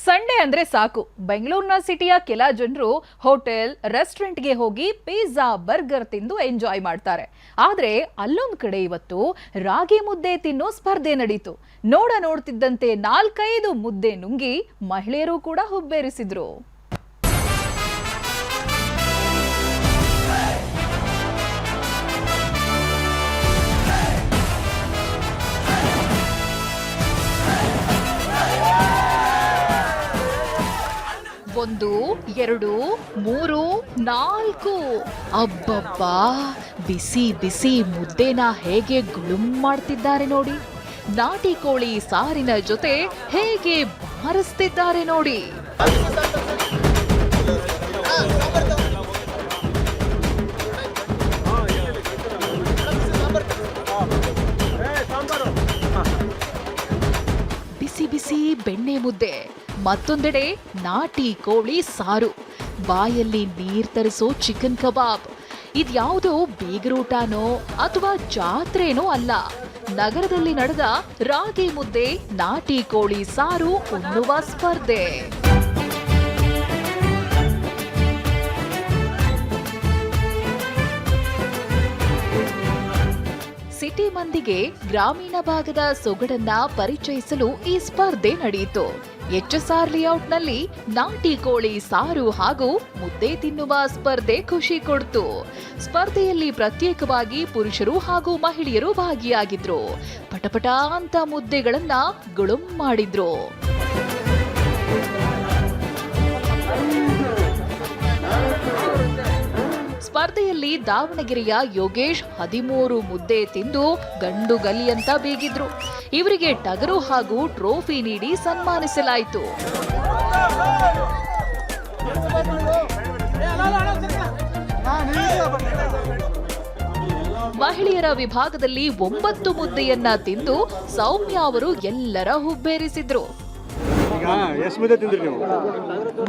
Sunday ಅಂದ್ರೆ ಸಾಕು ಬೆಂಗಳೂರಿನ ಸಿಟಿಯ ಕೆಲ ಜನರು ಹೋಟೆಲ್ ರೆಸ್ಟೋರೆಂಟ್ಗೆ ಹೋಗಿ ಪಿಜ್ಜಾ ಬರ್ಗರ್ ತಿಂದು ಎಂಜಾಯ್ ಮಾಡ್ತಾರೆ. ಆದ್ರೆ ಅಲ್ಲೊಂದ್ ಕಡೆ ಇವತ್ತು ರಾಗಿ ಮುದ್ದೆ ತಿನ್ನೋ ಸ್ಪರ್ಧೆ ನಡೀತು. ನೋಡ್ತಿದ್ದಂತೆ 4-5 ಮುದ್ದೆ ನುಂಗಿ ಮಹಿಳೆಯರು ಕೂಡ ಹುಬ್ಬೇರಿಸಿದ್ರು. ಒಂದು 2 3 4 ಅಬ್ಬಬ್ಬಾ, ಬಿಸಿ ಬಿಸಿ ಮುದ್ದೆನ ಹೇಗೆ ಗುಳುಂ ಮಾಡ್ತಿದ್ದಾರೆ ನೋಡಿ. ನಾಟಿ ಕೋಳಿ ಸಾರಿನ ಜೊತೆ ಹೇಗೆ ಬಾರಿಸ್ತಿದ್ದಾರೆ ನೋಡಿ. ಬಿಸಿ ಬಿಸಿ ಬೆಣ್ಣೆ ಮುದ್ದೆ, ಮತ್ತೊಂದೆಡೆ ನಾಟಿ ಕೋಳಿ ಸಾರು, ಬಾಯಲ್ಲಿ ನೀರ್ ತರಿಸೋ ಚಿಕನ್ ಕಬಾಬ್. ಇದ್ಯಾವುದೋ ಬೀಗರೂಟನೋ ಅಥವಾ ಜಾತ್ರೆನೋ ಅಲ್ಲ, ನಗರದಲ್ಲಿ ನಡೆದ ರಾಗಿ ಮುದ್ದೆ ನಾಟಿ ಕೋಳಿ ಸಾರು ಉಣ್ಣುವ ಸ್ಪರ್ಧೆ. ಸಿಟಿ ಮಂದಿಗೆ ಗ್ರಾಮೀಣ ಭಾಗದ ಸೊಗಡನ್ನ ಪರಿಚಯಿಸಲು ಈ ಸ್ಪರ್ಧೆ ನಡೆಯಿತು. HSR ಲೇಔಟ್ನಲ್ಲಿ ನಾಟಿ ಕೋಳಿ ಸಾರು ಹಾಗೂ ಮುದ್ದೆ ತಿನ್ನುವ ಸ್ಪರ್ಧೆ ಖುಷಿ ಕೊಡ್ತು. ಸ್ಪರ್ಧೆಯಲ್ಲಿ ಪ್ರತ್ಯೇಕವಾಗಿ ಪುರುಷರು ಹಾಗೂ ಮಹಿಳೆಯರು ಭಾಗಿಯಾಗಿದ್ರು. ಪಟಪಟ ಅಂತ ಮುದ್ದೆಗಳನ್ನ ಗುಳುಂ ಮಾಡಿದ್ರು. ಸ್ಪರ್ಧೆಯಲ್ಲಿ ದಾವಣಗೆರೆಯ ಯೋಗೇಶ್ 13 ಮುದ್ದೆ ತಿಂದು ಗಂಡು ಗಲಿ ಅಂತ ಬೀಗಿದ್ರು. ಇವರಿಗೆ ಟಗರು ಹಾಗೂ ಟ್ರೋಫಿ ನೀಡಿ ಸನ್ಮಾನಿಸಲಾಯಿತು. ಮಹಿಳೆಯರ ವಿಭಾಗದಲ್ಲಿ 9 ಮುದ್ದೆಯನ್ನ ತಿಂದು ಸೌಮ್ಯ ಅವರು ಎಲ್ಲರ ಹುಬ್ಬೇರಿಸಿದ್ರು. ಎಷ್ಟು ಮುದ್ದೆ ತಿಂದ್ರಿ ನೀವು?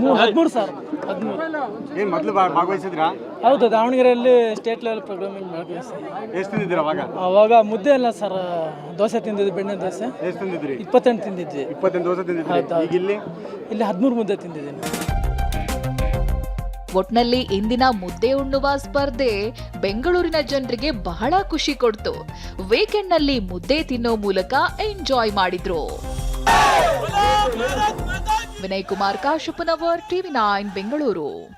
13 ಸರ್. 13 ಏನು ಮೊದಲು ಭಾಗವಹಿಸಿದ್ರಾ? ಹೌದು, ದಾವಣಗೆರೆಯಲ್ಲಿ ಸ್ಟೇಟ್ ಲೆವೆಲ್ ಪ್ರೋಗ್ರಾಮಿಂಗ್ ಮಾಡಿದ್ವಿ ಸರ್. ಎಷ್ಟು ತಿಂದಿದ್ದೀರ ಅವಾಗ ಮುದ್ದೆ ಅಲ್ಲ ಸರ್, ದೋಸೆ ತಿಂದಿದ್ವಿ, ಬೆಣ್ಣೆ ದೋಸೆ. ಎಷ್ಟು ತಿಂದಿದ್ರಿ? 28 ತಿಂದಿದ್ವಿ. 28 ದೋಸೆ ತಿಂದಿದ್ರಿ. ಈಗ ಇಲ್ಲಿ 13 ಮುದ್ದೆ ತಿಂದಿದ್ದೀನಿ. ಒಟ್ನಲ್ಲಿ ಇಂದಿನ ಮುದ್ದೆ ಉಣ್ಣುವ ಸ್ಪರ್ಧೆ ಬೆಂಗಳೂರಿನ ಜನರಿಗೆ ಬಹಳ ಖುಷಿ ಕೊಡ್ತು. ವೀಕೆಂಡ್ನಲ್ಲಿ ಮುದ್ದೆ ತಿನ್ನೋ ಮೂಲಕ ಎಂಜಾಯ್ ಮಾಡಿದ್ರು. ವಿನಯ್ ಕುಮಾರ್ ಕಾಶಪ್ಪನವರ್, TV9 ಬೆಂಗಳೂರು.